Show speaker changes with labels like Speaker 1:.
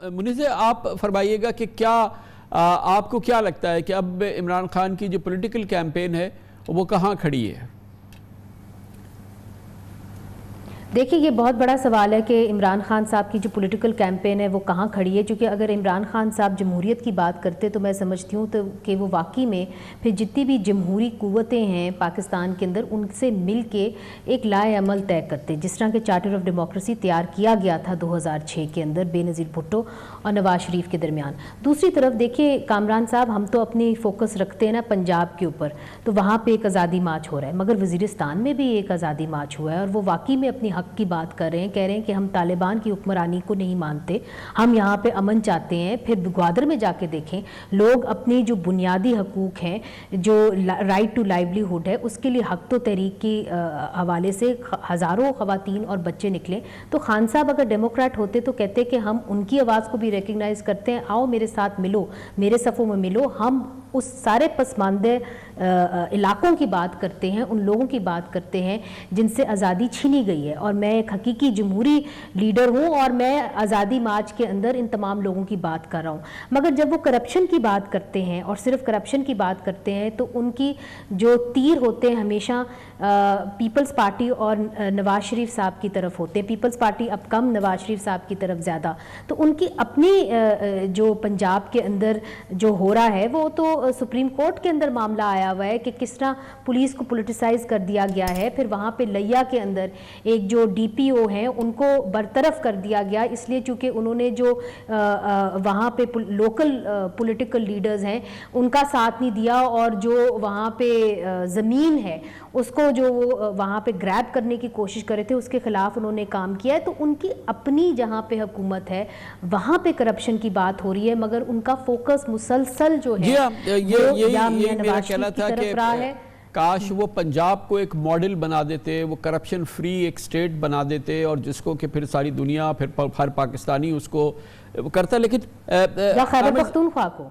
Speaker 1: منیزہ آپ فرمائیے گا کہ کیا آپ کو کیا لگتا ہے کہ اب عمران خان کی جو پولیٹیکل کیمپین ہے وہ کہاں کھڑی ہے؟
Speaker 2: دیکھیں یہ بہت بڑا سوال ہے کہ عمران خان صاحب کی جو پولیٹیکل کیمپین ہے وہ کہاں کھڑی ہے، چونکہ اگر عمران خان صاحب جمہوریت کی بات کرتے تو میں سمجھتی ہوں کہ وہ واقعی میں پھر جتنی بھی جمہوری قوتیں ہیں پاکستان کے اندر ان سے مل کے ایک لائے عمل طے کرتے، جس طرح کہ چارٹر آف ڈیموکریسی تیار کیا گیا تھا 2006 کے اندر بے نظیر بھٹو اور نواز شریف کے درمیان۔ دوسری طرف دیکھیں کامران صاحب، ہم تو اپنی فوکس رکھتے ہیں نا پنجاب کے اوپر، تو وہاں پہ ایک آزادی مارچ ہو رہا ہے، مگر وزیرستان میں بھی ایک آزادی مارچ ہوا ہے اور وہ واقعی میں اپنی حق کی بات کر رہے ہیں، کہہ رہے ہیں کہ ہم طالبان کی حکمرانی کو نہیں مانتے، ہم یہاں پہ امن چاہتے ہیں۔ پھر گوادر میں جا کے دیکھیں، لوگ اپنی جو بنیادی حقوق ہیں، جو رائٹ ٹو لائیولی ہوڈ ہے، اس کے لیے حق تو تحریک کی حوالے سے ہزاروں خواتین اور بچے نکلے۔ تو خان صاحب اگر ڈیموکریٹ ہوتے تو کہتے کہ ہم ان کی آواز کو بھی ریکگنائز کرتے ہیں، آؤ میرے ساتھ ملو، میرے صفوں میں ملو، ہم اس سارے پسماندہ علاقوں کی بات کرتے ہیں، ان لوگوں کی بات کرتے ہیں جن سے آزادی چھینی گئی ہے، اور میں ایک حقیقی جمہوری لیڈر ہوں اور میں آزادی مارچ کے اندر ان تمام لوگوں کی بات کر رہا ہوں۔ مگر جب وہ کرپشن کی بات کرتے ہیں اور صرف کرپشن کی بات کرتے ہیں تو ان کی جو تیر ہوتے ہیں ہمیشہ پیپلز پارٹی اور نواز شریف صاحب کی طرف ہوتے ہیں، پیپلز پارٹی اب کم، نواز شریف صاحب کی طرف زیادہ۔ تو ان کی اپنی جو پنجاب کے اندر جو ہو رہا ہے وہ تو سپریم کورٹ کے اندر معاملہ آیا ہوا ہے کہ کس طرح پولیس کو پولیٹیسائز کر دیا گیا ہے، پھر وہاں پہ لیا کے اندر ایک جو ڈی پی او ہیں ان کو برطرف کر دیا گیا، اس لیے چونکہ انہوں نے جو وہاں پہ لوکل پولیٹیکل لیڈرز ہیں ان کا ساتھ نہیں دیا، اور جو وہاں پہ زمین ہے اس کو جو وہ وہاں پہ گریب کرنے کی کوشش کرے تھے اس کے خلاف انہوں نے کام کیا ہے۔ تو ان کی اپنی جہاں پہ حکومت ہے وہاں پہ کرپشن کی بات ہو رہی ہے، مگر ان کا فوکس مسلسل جو ہے
Speaker 1: یہ میرا کہنا تھا کہ کاش وہ پنجاب کو ایک ماڈل بنا دیتے، وہ کرپشن فری ایک سٹیٹ بنا دیتے، اور جس کو کہ پھر ساری دنیا، پھر ہر پاکستانی اس کو کرتا، لیکن
Speaker 2: یا خیبر پختونخوا کو